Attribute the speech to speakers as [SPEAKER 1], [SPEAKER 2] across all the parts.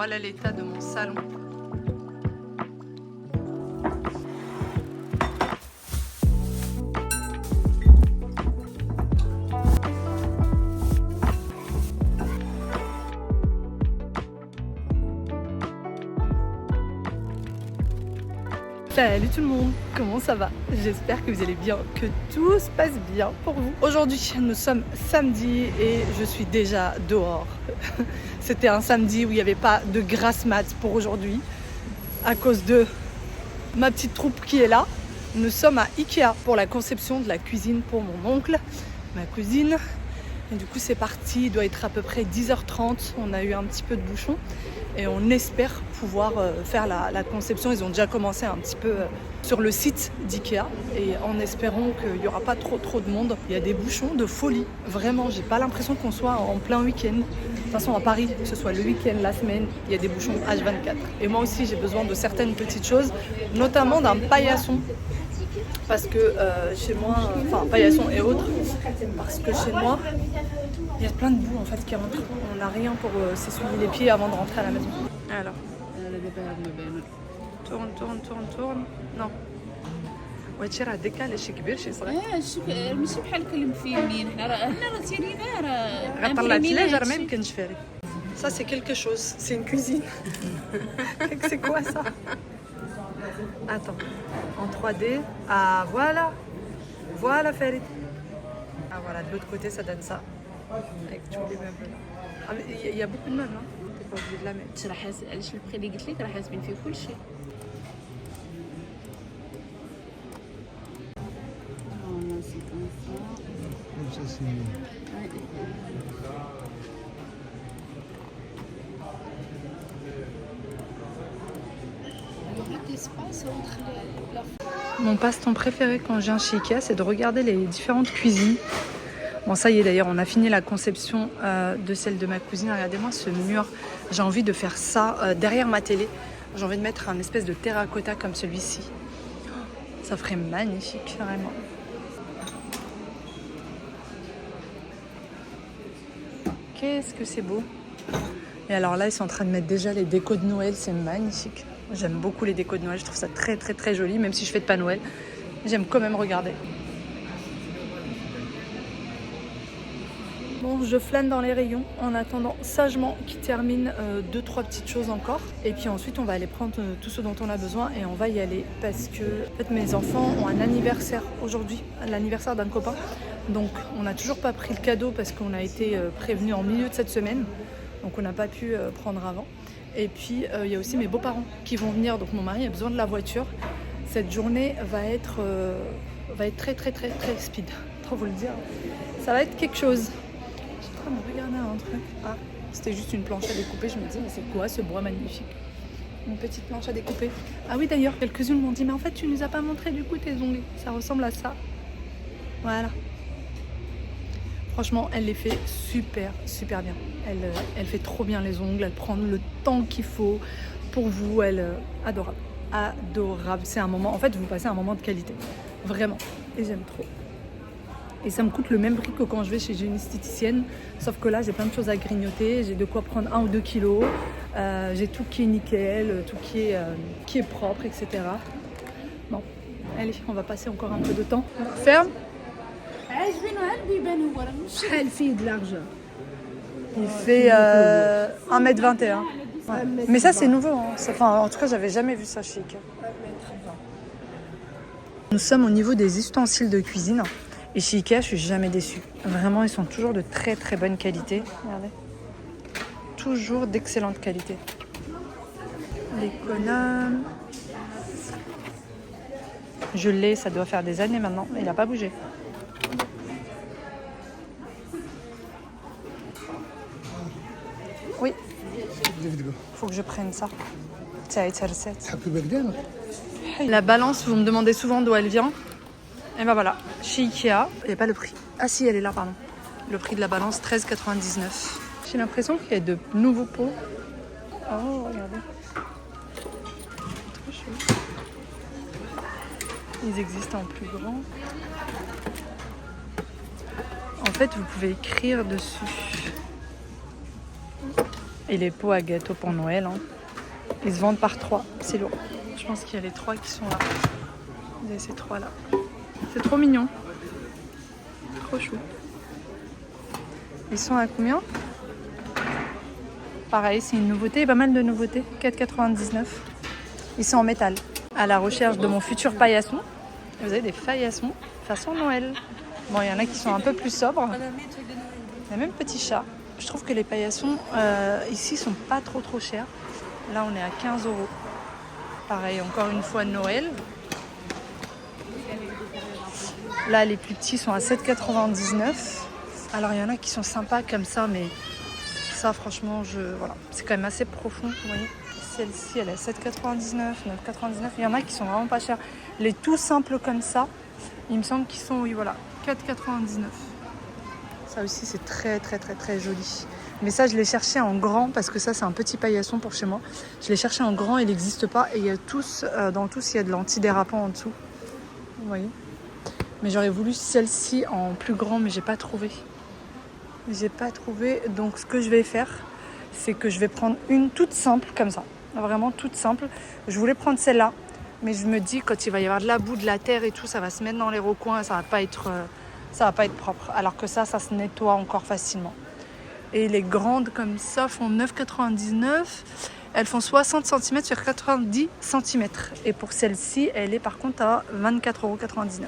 [SPEAKER 1] Voilà l'état de mon salon. Salut tout le monde, comment ça va? J'espère que vous allez bien, que tout se passe bien pour vous. Aujourd'hui, nous sommes samedi et je suis déjà dehors. C'était un samedi où il n'y avait pas de grasse mat pour aujourd'hui à cause de ma petite troupe qui est là. Nous sommes à Ikea pour la conception de la cuisine pour mon oncle, ma cousine. Et du coup, c'est parti, il doit être à peu près 10h30. On a eu un petit peu de bouchon et on espère pouvoir faire la conception. Ils ont déjà commencé un petit peu sur le site d'Ikea et en espérant qu'il n'y aura pas trop de monde. Il y a des bouchons de folie. Vraiment, j'ai pas l'impression qu'on soit en plein week-end. De toute façon, à Paris, que ce soit le week-end, la semaine, il y a des bouchons H24. Et moi aussi, j'ai besoin de certaines petites choses, notamment d'un paillasson. Parce que chez moi, enfin paillasson et autres, parce que chez moi, il y a plein de boue en fait qui rentrent. On n'a rien pour s'essuyer les pieds avant de rentrer à la maison. Alors, tourne. Non. وهادشي راه ديكال شي كبير شي صغير.
[SPEAKER 2] ماشي بحال المفيلمين حنا راه تيرينا راه
[SPEAKER 1] غطلع الثلاجه راه ما يمكنش فاري. Ça c'est quelque chose, c'est une cuisine. C'est quoi ça? Attends, en 3D. Ah voilà Farid. Ah voilà, de l'autre côté ça donne ça. Avec tous les meubles là. Ah mais il y a beaucoup de meubles hein. T'es pas obligé de la mettre.
[SPEAKER 2] راه حاس علاش البري اللي قلت لك راه حاسبين فيه كلشي.
[SPEAKER 1] Mon passe-temps préféré quand je viens chez Ikea, c'est de regarder les différentes cuisines. Bon, ça y est d'ailleurs, on a fini la conception de celle de ma cousine. Regardez-moi ce mur. J'ai envie de faire ça derrière ma télé. J'ai envie de mettre un espèce de terracotta comme celui-ci. Ça ferait magnifique, vraiment. Qu'est-ce que c'est beau. Et alors là, ils sont en train de mettre déjà les décos de Noël. C'est magnifique. J'aime beaucoup les décos de Noël. Je trouve ça très joli. Même si je fais pas Noël, j'aime quand même regarder. Bon, je flâne dans les rayons en attendant sagement qu'ils terminent 2-3 petites choses encore. Et puis ensuite, on va aller prendre tout ce dont on a besoin et on va y aller parce que en fait, mes enfants ont un anniversaire aujourd'hui, l'anniversaire d'un copain. Donc, on n'a toujours pas pris le cadeau parce qu'on a été prévenus en milieu de cette semaine. Donc, on n'a pas pu prendre avant. Et puis, il y a aussi mes beaux-parents qui vont venir. Donc, mon mari a besoin de la voiture. Cette journée va être très speed. Trop vous le dire. Ça va être quelque chose. Je me regarder un truc. Ah, c'était juste une planche à découper. Je me dis, mais c'est quoi ce bois magnifique? Une petite planche à découper. Ah oui, d'ailleurs, quelques-unes m'ont dit, mais en fait, tu nous as pas montré du coup tes ongles. Ça ressemble à ça. Voilà. Franchement, elle les fait super bien. Elle fait trop bien les ongles. Elle prend le temps qu'il faut pour vous. Adorable. C'est un moment. En fait, vous passez un moment de qualité. Vraiment. Et j'aime trop. Et ça me coûte le même prix que quand je vais chez une esthéticienne. Sauf que là, j'ai plein de choses à grignoter. J'ai de quoi prendre 1 ou 2 kilos. J'ai tout qui est nickel, tout qui est propre, etc. Bon, allez, on va passer encore un peu de temps. Ferme. Il fait 1m21. Ouais. Mais ça, c'est nouveau. Hein. Enfin, en tout cas, j'avais jamais vu ça chez Ikea. Nous sommes au niveau des ustensiles de cuisine. Et chez Ikea, je suis jamais déçue. Vraiment, ils sont toujours de très bonne qualité. Regardez. Toujours d'excellente qualité. L'économe. Je l'ai, ça doit faire des années maintenant. Il n'a pas bougé. Oui. Faut que je prenne ça. La balance, vous me demandez souvent d'où elle vient. Et ben voilà, chez Ikea, il n'y a pas le prix. Ah si, elle est là, pardon. Le prix de la balance, 13,99 €. J'ai l'impression qu'il y a de nouveaux pots. Oh, regardez. Trop chou. Ils existent en plus grand. En fait, vous pouvez écrire dessus. Et les pots à gâteau pour Noël, hein. Ils se vendent par 3, c'est lourd. Je pense qu'il y a les 3 qui sont là. Vous avez ces 3 là. C'est trop mignon. Trop chou. Ils sont à combien? Pareil, c'est une nouveauté, pas mal de nouveautés. 4,99. Ils sont en métal. À la recherche de mon futur paillasson. Et vous avez des paillassons façon Noël. Bon, il y en a qui sont un peu plus sobres. Il y a même petit chat. Je trouve que les paillassons ici sont pas trop chers. Là, on est à 15 €. Pareil, encore une fois Noël. Là, les plus petits sont à 7,99. Alors, il y en a qui sont sympas comme ça, mais ça, franchement, voilà. C'est quand même assez profond, vous voyez. Celle-ci, elle est à 7,99, 9,99. Il y en a qui sont vraiment pas chers. Les tout simples comme ça, il me semble qu'ils sont, oui, voilà, 4,99. Ça aussi, c'est très joli. Mais ça, je l'ai cherché en grand parce que ça, c'est un petit paillasson pour chez moi. Je l'ai cherché en grand, il n'existe pas. Et il y a dans tous, il y a de l'antidérapant en dessous. Vous voyez. Mais j'aurais voulu celle-ci en plus grand, mais j'ai pas trouvé. Donc, ce que je vais faire, c'est que je vais prendre une toute simple comme ça. Vraiment toute simple. Je voulais prendre celle-là, mais je me dis, quand il va y avoir de la boue, de la terre et tout, ça va se mettre dans les recoins et ça va pas être propre. Alors que ça se nettoie encore facilement. Et les grandes comme ça font 9,99. Elles font 60 cm sur 90 cm. Et pour celle-ci, elle est par contre à 24,99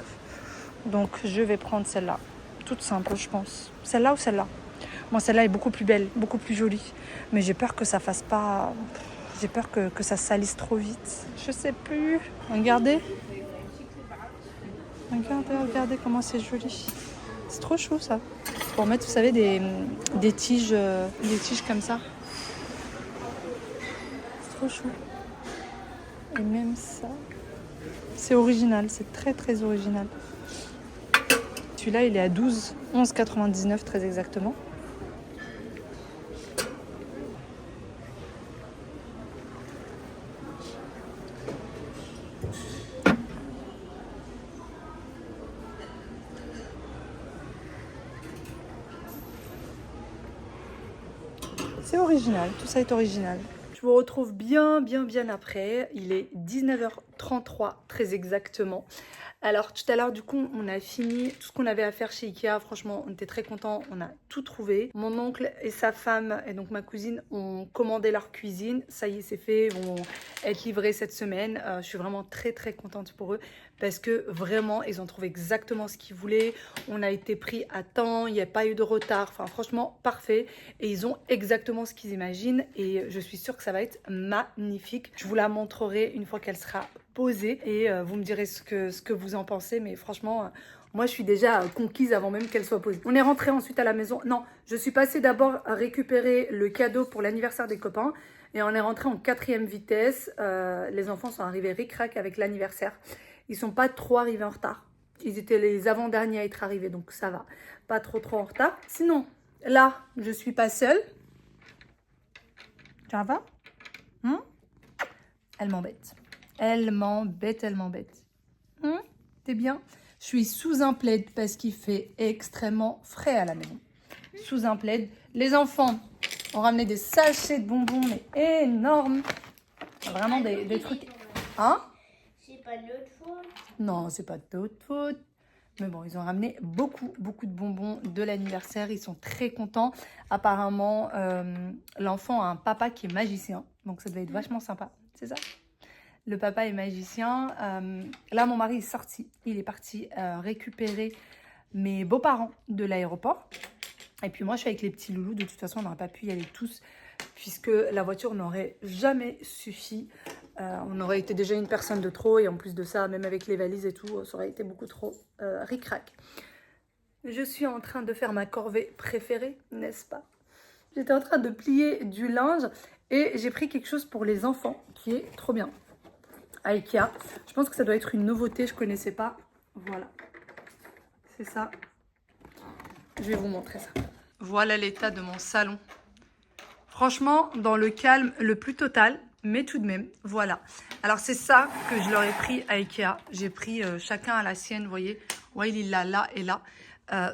[SPEAKER 1] €. Donc je vais prendre celle-là. Toute simple, je pense. Celle-là ou celle-là? Moi, celle-là est beaucoup plus belle, beaucoup plus jolie. Mais j'ai peur que ça fasse pas... J'ai peur que ça salisse trop vite. Je sais plus. Regardez. Regardez comment c'est joli. C'est trop chou, ça. Pour mettre, vous savez, des tiges comme ça. C'est trop chou. Et même ça, c'est original. C'est très original. Celui-là, il est à 11,99 très exactement. C'est original, tout ça est original. Je vous retrouve bien après. Il est 19h33 très exactement. Alors tout à l'heure du coup on a fini tout ce qu'on avait à faire chez Ikea. Franchement on était très contents, on a tout trouvé. Mon oncle et sa femme et donc ma cousine ont commandé leur cuisine. Ça y est, c'est fait, ils vont être livrés cette semaine. Je suis vraiment très contente pour eux parce que vraiment ils ont trouvé exactement ce qu'ils voulaient. On a été pris à temps, il n'y a pas eu de retard. Enfin franchement parfait. Et ils ont exactement ce qu'ils imaginent et je suis sûre que ça va être magnifique. Je vous la montrerai une fois qu'elle sera posée et vous me direz ce que vous en pensez, mais franchement moi je suis déjà conquise avant même qu'elle soit posée. On est rentré ensuite à la maison. Non, je suis passée d'abord à récupérer le cadeau pour l'anniversaire des copains et on est rentré en 4e vitesse. Les enfants sont arrivés ric-rac avec l'anniversaire. Ils sont pas trop arrivés en retard. Ils étaient les avant-derniers à être arrivés, donc ça va, pas trop en retard. Sinon là je suis pas seule. Ça va? Elle m'embête. Elle m'embête. T'es bien? Je suis sous un plaid parce qu'il fait extrêmement frais à la maison. Sous un plaid. Les enfants ont ramené des sachets de bonbons, mais énormes. Vraiment des trucs... Hein?
[SPEAKER 3] C'est pas notre faute.
[SPEAKER 1] Non, c'est pas de votre faute. Mais bon, ils ont ramené beaucoup de bonbons de l'anniversaire. Ils sont très contents. Apparemment, l'enfant a un papa qui est magicien. Donc ça devait être vachement sympa. C'est ça? Le papa est magicien. Là, mon mari est sorti. Il est parti récupérer mes beaux-parents de l'aéroport. Et puis moi, je suis avec les petits loulous. De toute façon, on n'aurait pas pu y aller tous puisque la voiture n'aurait jamais suffi. On aurait été déjà une personne de trop. Et en plus de ça, même avec les valises et tout, ça aurait été beaucoup trop ric-rac. Je suis en train de faire ma corvée préférée, n'est-ce pas? J'étais en train de plier du linge et j'ai pris quelque chose pour les enfants qui est trop bien. À Ikea. Je pense que ça doit être une nouveauté, je ne connaissais pas. Voilà. C'est ça. Je vais vous montrer ça. Voilà l'état de mon salon. Franchement, dans le calme le plus total, mais tout de même, voilà. Alors c'est ça que je leur ai pris à Ikea. J'ai pris chacun à la sienne, vous voyez. Ouais, il est là et là.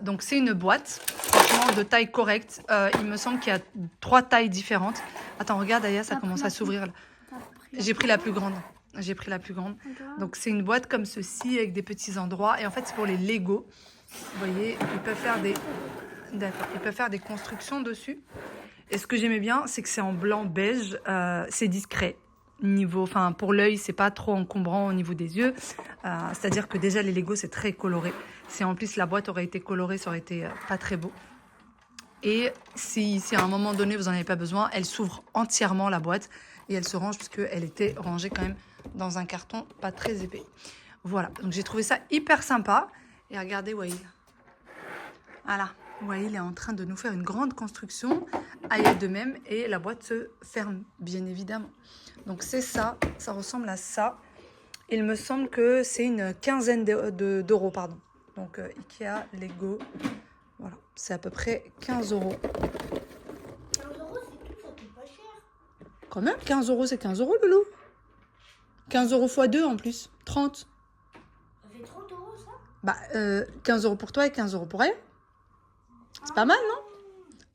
[SPEAKER 1] Donc c'est une boîte. franchement de taille correcte. Il me semble qu'il y a 3 tailles différentes. Attends, regarde Aya, ça commence à s'ouvrir là. J'ai pris la plus grande. J'ai pris la plus grande. Donc c'est une boîte comme ceci avec des petits endroits. Et en fait c'est pour les Lego. Vous voyez, ils peuvent faire des... D'accord, ils peuvent faire des constructions dessus. Et ce que j'aimais bien, c'est que c'est en blanc beige. C'est discret. Enfin, pour l'œil, c'est pas trop encombrant au niveau des yeux. C'est-à-dire que déjà les Lego c'est très coloré. Si en plus la boîte aurait été colorée, ça aurait été pas très beau. Et si à un moment donné vous n'en avez pas besoin, elle s'ouvre entièrement la boîte et elle se range puisqu'elle était rangée quand même dans un carton pas très épais. Voilà, donc j'ai trouvé ça hyper sympa. Et regardez Waïl. Voilà, Waïl est en train de nous faire une grande construction. Aya de même et la boîte se ferme bien évidemment. Donc c'est ça, ça ressemble à ça. Il me semble que c'est une quinzaine d'euros, pardon. Donc Ikea, Lego, voilà, c'est à peu près 15 euros.
[SPEAKER 3] 15 euros, c'est tout, ça coûte pas cher.
[SPEAKER 1] Quand même, 15 euros, c'est 15 euros, Loulou. 15 euros x 2 en plus, 30.
[SPEAKER 3] Ça fait 30 euros, ça?
[SPEAKER 1] Bah, 15 euros pour toi et 15 euros pour elle. C'est pas mal, non?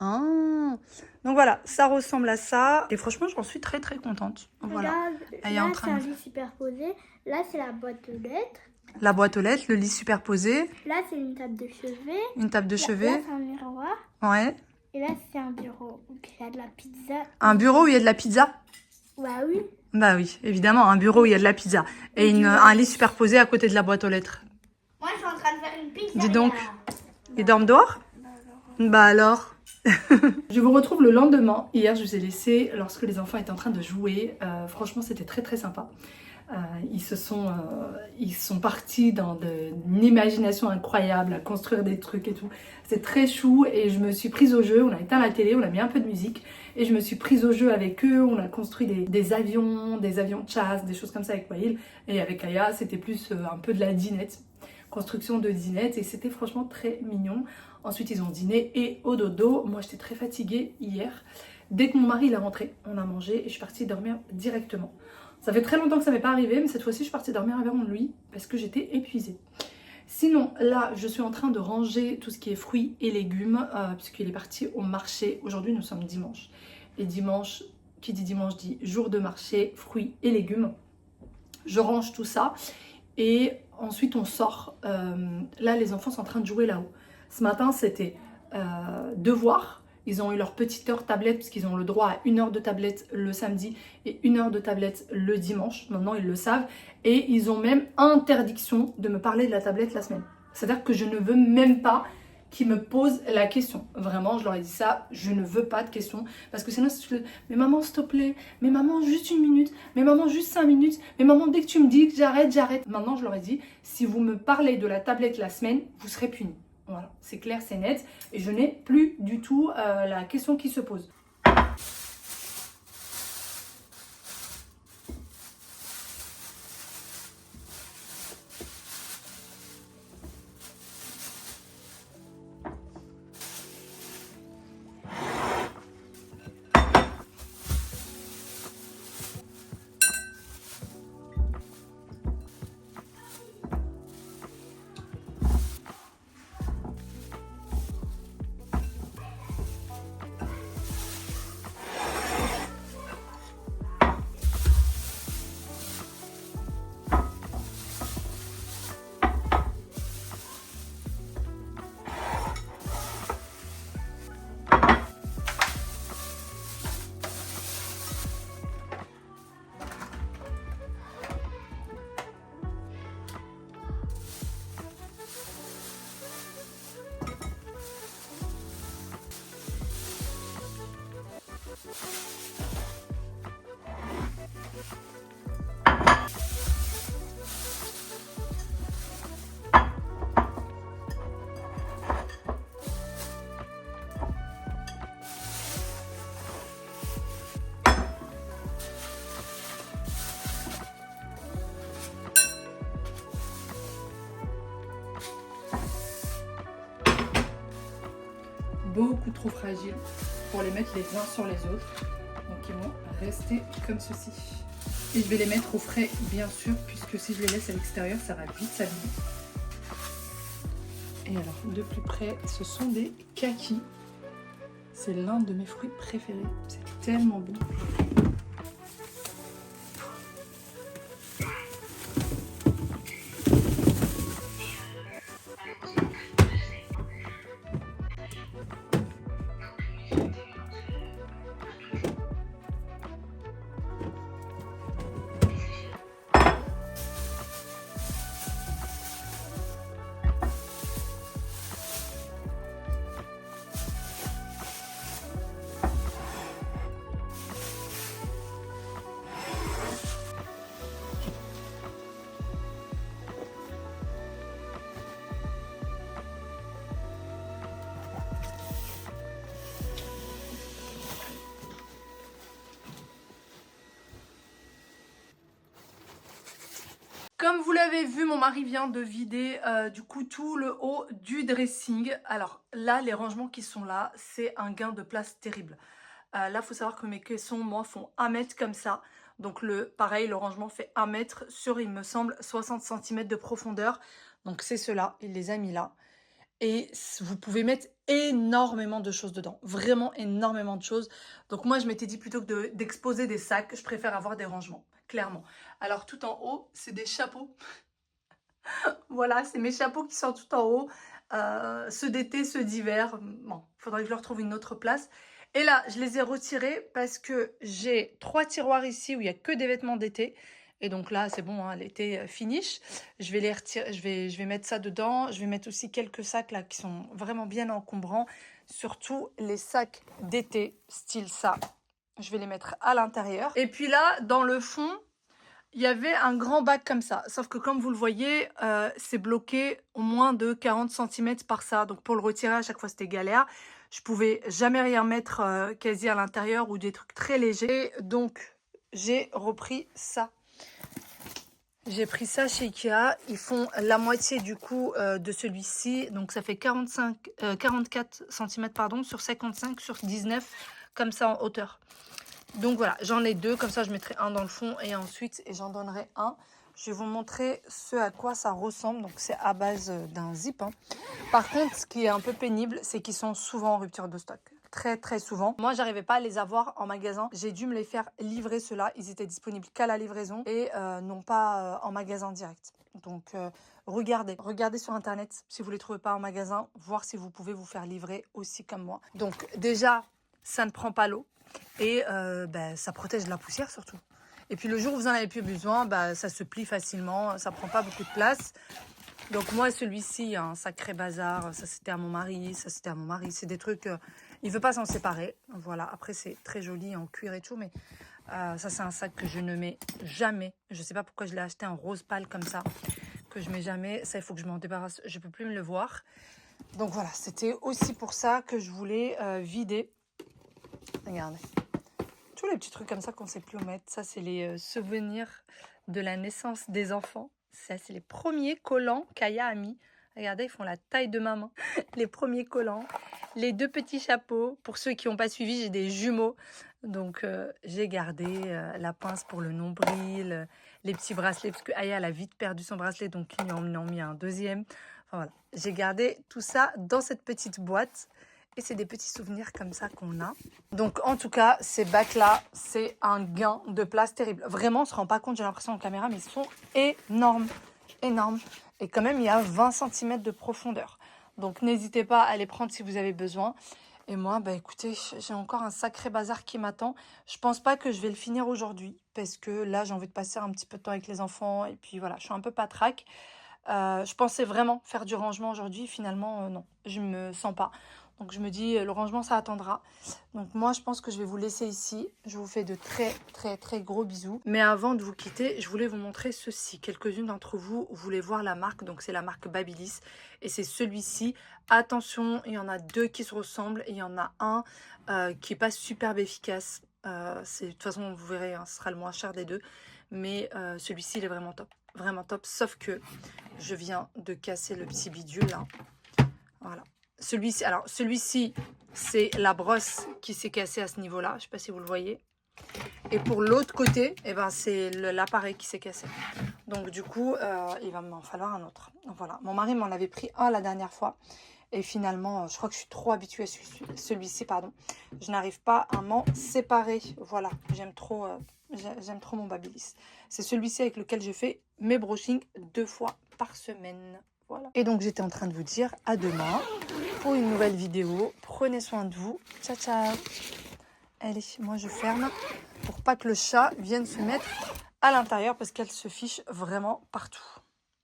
[SPEAKER 1] Ah. Donc voilà, ça ressemble à ça. Et franchement, j'en suis très très contente. Voilà.
[SPEAKER 4] Regarde,
[SPEAKER 1] Elle est
[SPEAKER 4] là,
[SPEAKER 1] en
[SPEAKER 4] c'est
[SPEAKER 1] train
[SPEAKER 4] un
[SPEAKER 1] de...
[SPEAKER 4] lit superposé. Là, c'est la boîte aux lettres.
[SPEAKER 1] La boîte aux lettres, le lit superposé,
[SPEAKER 4] Là, c'est une table de chevet.
[SPEAKER 1] une table de
[SPEAKER 4] Là,
[SPEAKER 1] chevet.
[SPEAKER 4] c'est un miroir.
[SPEAKER 1] Ouais.
[SPEAKER 4] Et là, c'est un bureau où il y a de la pizza.
[SPEAKER 1] Un bureau où il y a de la pizza.
[SPEAKER 4] Bah oui.
[SPEAKER 1] Bah oui, évidemment, un bureau où il y a de la pizza. Et un lit superposé à côté de la boîte aux lettres.
[SPEAKER 3] Moi, je suis en train de faire une pizza.
[SPEAKER 1] Dis donc, ils dorment dehors? Bah alors. Je vous retrouve le lendemain. Hier, je vous ai laissé lorsque les enfants étaient en train de jouer. Franchement, c'était très très sympa. Ils sont partis dans une imagination incroyable à construire des trucs et tout. C'est très chou et je me suis prise au jeu. On a éteint la télé, on a mis un peu de musique et je me suis prise au jeu avec eux. On a construit des avions de chasse, des choses comme ça avec Waïl. Et avec Aya, c'était plus un peu de la dinette, construction de dinette et c'était franchement très mignon. Ensuite, ils ont dîné et au dodo. Moi, j'étais très fatiguée hier. Dès que mon mari il est rentré, on a mangé et je suis partie dormir directement. Ça fait très longtemps que ça m'est pas arrivé, mais cette fois-ci, je suis partie dormir avec mon lit parce que j'étais épuisée. Sinon, là, je suis en train de ranger tout ce qui est fruits et légumes puisqu'il est parti au marché. Aujourd'hui, nous sommes dimanche. Et dimanche, qui dit dimanche dit jour de marché, fruits et légumes. Je range tout ça et ensuite on sort. Là, les enfants sont en train de jouer là-haut. Ce matin, c'était devoir. Ils ont eu leur petite heure tablette puisqu'ils ont le droit à 1 heure de tablette le samedi et 1 heure de tablette le dimanche. Maintenant, ils le savent. Et ils ont même interdiction de me parler de la tablette la semaine. C'est-à-dire que je ne veux même pas qu'ils me posent la question. Vraiment, je leur ai dit ça, je ne veux pas de questions. Parce que sinon, si je... mais maman, s'il te plaît, mais maman, juste 1 minute, mais maman, juste 5 minutes, mais maman, dès que tu me dis que j'arrête, j'arrête. Maintenant, je leur ai dit, si vous me parlez de la tablette la semaine, vous serez punis. Voilà, c'est clair, c'est net. Et je n'ai plus du tout la question qui se pose. Beaucoup trop fragiles pour les mettre les uns sur les autres. Donc ils vont rester comme ceci. Et je vais les mettre au frais bien sûr, puisque si je les laisse à l'extérieur, ça va vite s'abîmer. Et Et alors, de plus près, ce sont des kakis. C'est l'un de mes fruits préférés. C'est tellement bon. Comme vous l'avez vu, mon mari vient de vider du coup tout le haut du dressing. Alors là, les rangements qui sont là, c'est un gain de place terrible. Là, il faut savoir que mes caissons, moi, font 1 mètre comme ça. Donc pareil, le rangement fait 1 mètre sur, il me semble, 60 cm de profondeur. Donc c'est cela, il les a mis là. Et vous pouvez mettre énormément de choses dedans. Vraiment énormément de choses. Donc moi, je m'étais dit plutôt que d'exposer des sacs, je préfère avoir des rangements, clairement. Alors tout en haut, c'est des chapeaux. Voilà, c'est mes chapeaux qui sont tout en haut. Ceux d'été, ceux d'hiver. Bon, il faudrait que je leur trouve une autre place. Et là, je les ai retirés parce que j'ai 3 tiroirs ici où il n'y a que des vêtements d'été. Et donc là, c'est bon, hein, l'été finish. Je vais les retirer, je vais mettre ça dedans. Je vais mettre aussi quelques sacs là qui sont vraiment bien encombrants. Surtout les sacs d'été, style ça. Je vais les mettre à l'intérieur. Et puis là, dans le fond, il y avait un grand bac comme ça. Sauf que comme vous le voyez, c'est bloqué au moins de 40 cm par ça. Donc pour le retirer, à chaque fois, c'était galère. Je pouvais jamais rien mettre quasi à l'intérieur ou des trucs très légers. Et donc, j'ai repris ça. J'ai pris ça chez Ikea. Ils font la moitié du coup de celui-ci. Donc ça fait 44 cm pardon, sur 55, sur 19, comme ça en hauteur. Donc voilà, j'en ai 2. Comme ça, je mettrai un dans le fond et ensuite, j'en donnerai un. Je vais vous montrer ce à quoi ça ressemble. Donc c'est à base d'un zip. Hein. Par contre, ce qui est un peu pénible, c'est qu'ils sont souvent en rupture de stock. Très très souvent. Moi, j'arrivais pas à les avoir en magasin. J'ai dû me les faire livrer ceux-là. Ils étaient disponibles qu'à la livraison et non pas en magasin direct. Donc regardez sur internet si vous les trouvez pas en magasin, voir si vous pouvez vous faire livrer aussi comme moi. Donc déjà, ça ne prend pas l'eau et ça protège de la poussière surtout. Et puis le jour où vous en avez plus besoin, ça se plie facilement, ça prend pas beaucoup de place. Donc moi, celui-ci, un sacré bazar. Ça, c'était à mon mari. Ça, c'était à mon mari. C'est des trucs... il veut pas s'en séparer. Voilà. Après, c'est très joli en cuir et tout. Mais ça, c'est un sac que je ne mets jamais. Je sais pas pourquoi je l'ai acheté en rose pâle comme ça. Que je mets jamais. Ça, il faut que je m'en débarrasse. Je peux plus me le voir. Donc voilà. C'était aussi pour ça que je voulais vider. Regardez. Tous les petits trucs comme ça qu'on sait plus où mettre. Ça, c'est les souvenirs de la naissance des enfants. Ça, c'est les premiers collants qu'Aya a mis. Regardez, ils font la taille de ma main. Les premiers collants. Les 2 petits chapeaux. Pour ceux qui n'ont pas suivi, j'ai des jumeaux. Donc, j'ai gardé la pince pour le nombril, les petits bracelets. Parce que Aya, elle a vite perdu son bracelet. Donc, ils en ont mis un deuxième. Enfin, voilà. J'ai gardé tout ça dans cette petite boîte. Et c'est des petits souvenirs comme ça qu'on a. Donc, en tout cas, ces bacs-là, c'est un gain de place terrible. Vraiment, on ne se rend pas compte, j'ai l'impression en caméra, mais ils sont énormes. Énormes. Et quand même, il y a 20 cm de profondeur. Donc, n'hésitez pas à les prendre si vous avez besoin. Et moi, écoutez, j'ai encore un sacré bazar qui m'attend. Je pense pas que je vais le finir aujourd'hui. Parce que là, j'ai envie de passer un petit peu de temps avec les enfants. Et puis voilà, je suis un peu patraque. Je pensais vraiment faire du rangement aujourd'hui. Finalement, non, je me sens pas. Donc je me dis, le rangement, ça attendra. Donc moi, je pense que je vais vous laisser ici. Je vous fais de très, très, très gros bisous. Mais avant de vous quitter, je voulais vous montrer ceci. Quelques-unes d'entre vous voulaient voir la marque. Donc c'est la marque Babyliss. Et c'est celui-ci. Attention, il y en a 2 qui se ressemblent. Et il y en a un qui n'est pas superbe efficace. De toute façon, vous verrez, hein, ce sera le moins cher des 2. Mais celui-ci, il est vraiment top. Vraiment top. Sauf que je viens de casser le petit bidule là. Voilà. Celui-ci, c'est la brosse qui s'est cassée à ce niveau-là. Je ne sais pas si vous le voyez. Et pour l'autre côté, eh ben, c'est l'appareil qui s'est cassé. Donc du coup, il va m'en falloir un autre. Voilà. Mon mari m'en avait pris un la dernière fois. Et finalement, je crois que je suis trop habituée à celui-ci, pardon. Je n'arrive pas à m'en séparer. Voilà, j'aime trop mon Babyliss. C'est celui-ci avec lequel je fais mes brushings 2 fois par semaine. Voilà. Et donc, j'étais en train de vous dire à demain pour une nouvelle vidéo. Prenez soin de vous. Ciao, ciao. Allez, moi je ferme pour pas que le chat vienne se mettre à l'intérieur parce qu'elle se fiche vraiment partout.